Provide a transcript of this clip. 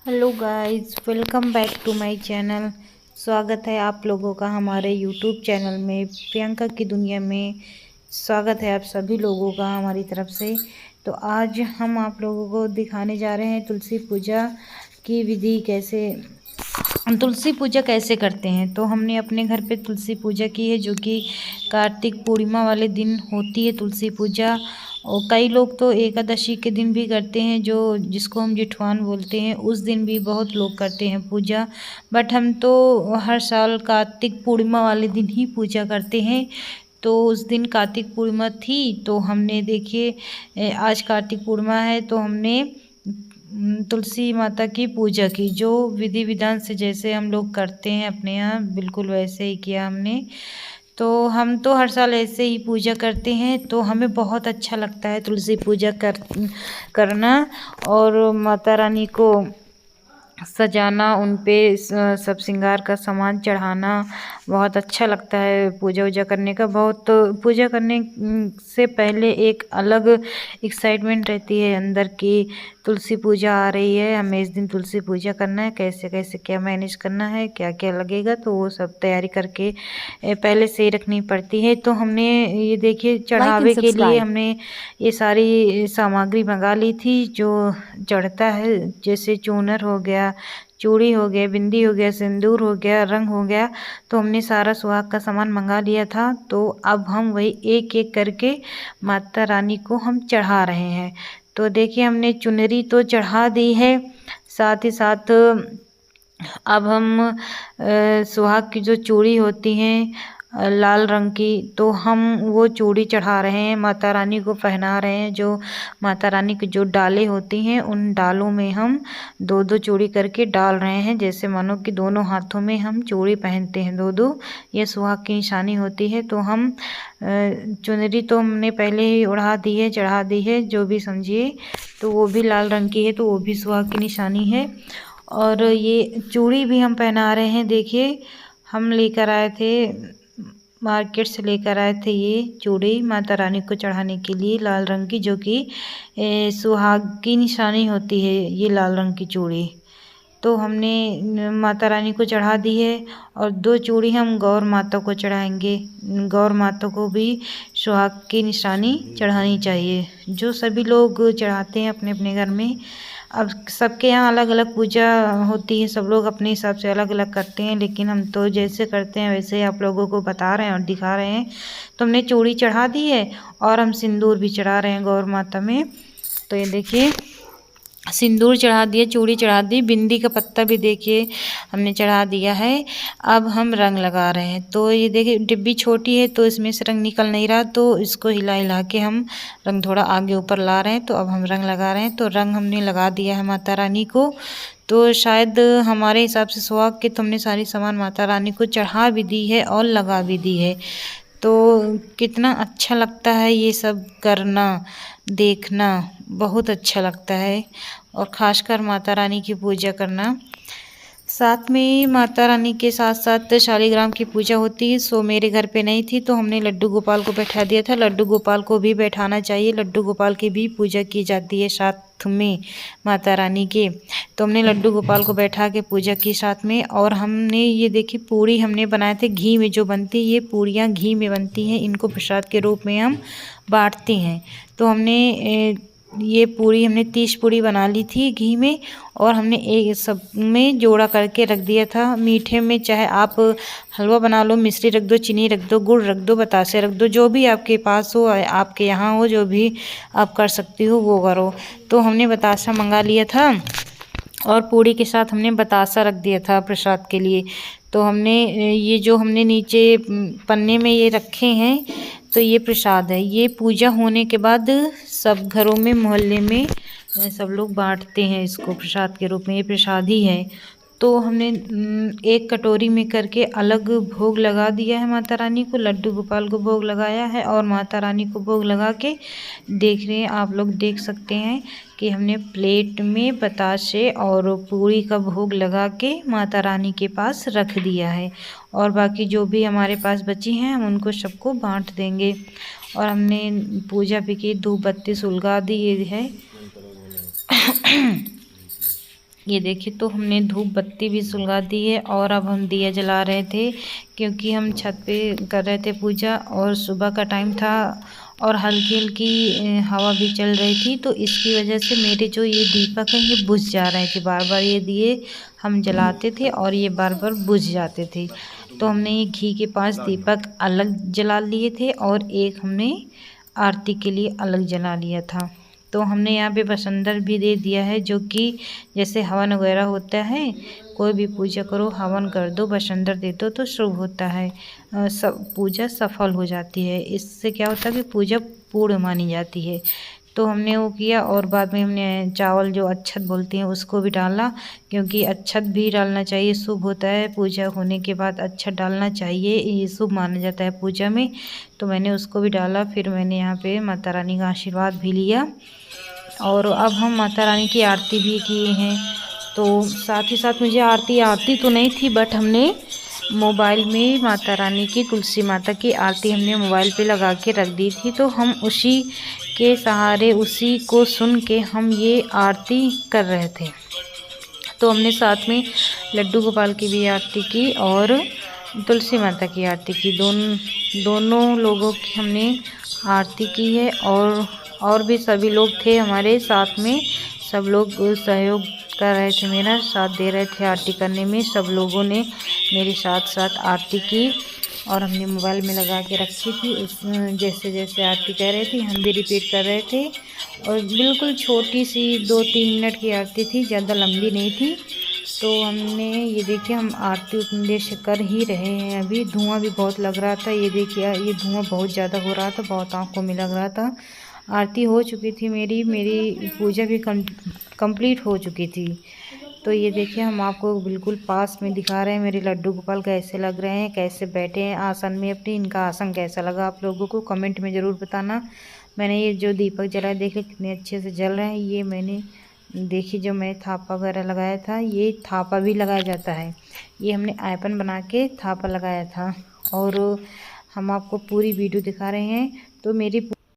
Hello guys, welcome back to my channel. स्वागत है आप लोगों का हमारे यूट्यूब चैनल में, प्रियंका की दुनिया में। स्वागत है आप सभी लोगों का हमारी तरफ से। तो आज हम आप लोगों को दिखाने जा रहे हैं तुलसी पूजा की विधि, तुलसी पूजा कैसे करते हैं। तो हमने अपने घर पे तुलसी पूजा की है, जो कि कार्तिक पूर्णिमा वाले दिन होती है तुलसी पूजा। और कई लोग तो एकादशी के दिन भी करते हैं, जो जिसको हम जिठवान बोलते हैं, उस दिन भी बहुत लोग करते हैं पूजा। बट हम तो हर साल कार्तिक पूर्णिमा वाले दिन ही पूजा करते हैं। तो उस दिन कार्तिक पूर्णिमा थी, तो हमने देखिए आज कार्तिक पूर्णिमा है, तो हमने तुलसी माता की पूजा की, जो विधि विधान से जैसे हम लोग करते हैं अपने यहाँ, बिल्कुल वैसे ही किया हमने। तो हम तो हर साल ऐसे ही पूजा करते हैं, तो हमें बहुत अच्छा लगता है तुलसी पूजा करना और माता रानी को सजाना, उन पे सब श्रृंगार का सामान चढ़ाना बहुत अच्छा लगता है। पूजा वूजा करने का बहुत, पूजा करने से पहले एक अलग एक्साइटमेंट रहती है अंदर की। तुलसी पूजा आ रही है, हमें इस दिन तुलसी पूजा करना है, कैसे कैसे क्या मैनेज करना है, क्या क्या लगेगा, तो वो सब तैयारी करके पहले से ही रखनी पड़ती है। तो हमने ये देखिए चढ़ावे के लिए हमने ये सारी सामग्री मंगा ली थी, जो चढ़ता है, जैसे चूनर हो गया, चूड़ी हो गया, बिंदी हो गया, सिंदूर हो गया, रंग हो गया। तो हमने सारा सुहाग का सामान मंगा लिया था। तो अब हम वही एक एक करके माता रानी को हम चढ़ा रहे हैं। तो देखिए हमने चुनरी तो चढ़ा दी है, साथ ही साथ अब हम सुहाग की जो चूड़ी होती हैं लाल रंग की, तो हम वो चूड़ी चढ़ा रहे हैं, माता रानी को पहना रहे हैं। जो माता रानी की जो डालें होती हैं, उन डालों में हम दो दो चूड़ी करके डाल रहे हैं, जैसे मानो कि दोनों हाथों में हम चूड़ी पहनते हैं दो दो, ये सुहाग की निशानी होती है। तो हम चुनरी तो हमने पहले ही उड़ा दी है, चढ़ा दी है, जो भी समझिए। तो वो भी लाल रंग की है, तो वो भी सुहाग की निशानी है। और ये चूड़ी भी हम पहना रहे हैं। देखिए हम लेकर आए थे, मार्केट से लेकर आए थे ये चूड़ी माता रानी को चढ़ाने के लिए, लाल रंग की, जो कि सुहाग की निशानी होती है ये लाल रंग की चूड़ी। तो हमने माता रानी को चढ़ा दी है, और दो चूड़ी हम गौर माता को चढ़ाएंगे। गौर माता को भी सुहाग की निशानी चढ़ानी चाहिए, जो सभी लोग चढ़ाते हैं अपने अपने घर में। अब सबके यहाँ अलग अलग पूजा होती है, सब लोग अपने हिसाब से अलग अलग करते हैं, लेकिन हम तो जैसे करते हैं वैसे आप लोगों को बता रहे हैं और दिखा रहे हैं। तो हमने चूड़ी चढ़ा दी है, और हम सिंदूर भी चढ़ा रहे हैं गौर माता में। तो ये देखिए सिंदूर चढ़ा दिया, चूड़ी चढ़ा दी, बिंदी का पत्ता भी देखिए हमने चढ़ा दिया है। अब हम रंग लगा रहे हैं। तो ये देखिए डिब्बी छोटी है, तो इसमें से रंग निकल नहीं रहा, तो इसको हिला हिला के हम रंग थोड़ा आगे ऊपर ला रहे हैं। तो अब हम रंग लगा रहे हैं। तो रंग हमने लगा दिया है माता रानी को। तो शायद हमारे हिसाब से सुहाग के तो हमने सारी सामान माता रानी को चढ़ा भी दी है और लगा भी दी है। तो कितना अच्छा लगता है ये सब करना, देखना बहुत अच्छा लगता है। और ख़ासकर माता रानी की पूजा करना, साथ में माता रानी के साथ साथ शालिग्राम की पूजा होती है। सो मेरे घर पे नहीं थी, तो हमने लड्डू गोपाल को बैठा दिया था। लड्डू गोपाल को भी बैठाना चाहिए, लड्डू गोपाल की भी पूजा की जाती है साथ में माता रानी के। तो हमने लड्डू गोपाल को बैठा के पूजा की साथ में। और हमने ये देखी पूड़ी हमने बनाए थे, घी में जो बनती है, ये पूड़ियाँ घी में बनती हैं, इनको प्रसाद के रूप में हम बांटते हैं। तो हमने ये पूड़ी हमने 30 पूड़ी बना ली थी घी में, और हमने एक सब में जोड़ा करके रख दिया था। मीठे में चाहे आप हलवा बना लो, मिश्री रख दो, चीनी रख दो, गुड़ रख दो, बतासे रख दो, जो भी आपके पास हो, आपके यहाँ हो, जो भी आप कर सकती हो वो करो। तो हमने बतासा मंगा लिया था, और पूड़ी के साथ हमने बतासा रख दिया था प्रसाद के लिए। तो हमने ये जो हमने नीचे पन्ने में ये रखे हैं, तो ये प्रसाद है। ये पूजा होने के बाद सब घरों में, मोहल्ले में सब लोग बांटते हैं इसको प्रसाद के रूप में, ये प्रसाद ही है। तो हमने एक कटोरी में करके अलग भोग लगा दिया है माता रानी को, लड्डू गोपाल को भोग लगाया है, और माता रानी को भोग लगा के देख रहे हैं, आप लोग देख सकते हैं कि हमने प्लेट में बतासे और पूरी का भोग लगा के माता रानी के पास रख दिया है। और बाकी जो भी हमारे पास बची हैं, हम उनको सबको बांट देंगे। और हमने पूजा भी की, धूप बत्ती सुलगा दी है। ये देखिए, तो हमने धूप बत्ती भी सुलगा दी है और अब हम दिया जला रहे थे, क्योंकि हम छत पे कर रहे थे पूजा और सुबह का टाइम था और हल्की हल्की हवा भी चल रही थी। तो इसकी वजह से मेरे जो ये दीपक हैं ये बुझ जा रहे थे, बार बार ये दिए हम जलाते थे और ये बार बार बुझ जाते थे। तो हमने ये घी के 5 दीपक अलग जला लिए थे और एक हमने आरती के लिए अलग जला लिया था। तो हमने यहाँ पे बसंतर भी दे दिया है, जो कि जैसे हवन वगैरह होता है, कोई भी पूजा करो हवन कर दो, बसंतर दे दो तो शुभ होता है, सब पूजा सफल हो जाती है। इससे क्या होता है कि पूजा पूर्ण मानी जाती है। तो हमने वो किया और बाद में हमने चावल जो अक्षत बोलते हैं उसको भी डाला, क्योंकि अक्षत भी डालना चाहिए, शुभ होता है। पूजा होने के बाद अक्षत डालना चाहिए, ये शुभ माना जाता है पूजा में। तो मैंने उसको भी डाला। फिर मैंने यहाँ पे माता रानी का आशीर्वाद भी लिया और अब हम माता रानी की आरती भी किए हैं। तो साथ ही साथ मुझे आरती तो नहीं थी, बट हमने मोबाइल में माता रानी की, तुलसी माता की आरती हमने मोबाइल पे लगा के रख दी थी। तो हम उसी के सहारे, उसी को सुन के हम ये आरती कर रहे थे। तो हमने साथ में लड्डू गोपाल की भी आरती की और तुलसी माता की आरती की, दोनों लोगों की हमने आरती की है। और भी सभी लोग थे हमारे साथ में, सब लोग सहयोग कर रहे थे, मेरा साथ दे रहे थे आरती करने में। सब लोगों ने मेरे साथ साथ आरती की और हमने मोबाइल में लगा के रखी थी। उस जैसे जैसे आरती कर रहे थे हम भी रिपीट कर रहे थे। और बिल्कुल छोटी सी 2-3 मिनट की आरती थी, ज़्यादा लंबी नहीं थी। तो हमने ये देखिए, हम आरती उतनी देर से कर ही रहे हैं। अभी धुआं भी बहुत लग रहा था, ये देखिए ये धुआं बहुत ज़्यादा हो रहा था, बहुत आँखों में लग रहा था। आरती हो चुकी थी, मेरी पूजा भी कंप्लीट हो चुकी थी। तो ये देखिए, हम आपको बिल्कुल पास में दिखा रहे हैं मेरे लड्डू गोपाल कैसे लग रहे हैं, कैसे बैठे हैं आसन में अपने। इनका आसन कैसा लगा आप लोगों को कमेंट में ज़रूर बताना। मैंने ये जो दीपक जलाए देखे कितने अच्छे से जल रहे हैं। ये मैंने देखी, जो मैं थापा वगैरह लगाया था, ये थापा भी लगाया जाता है। ये हमने आयपन बना के थापा लगाया था और हम आपको पूरी वीडियो दिखा रहे हैं। तो मेरी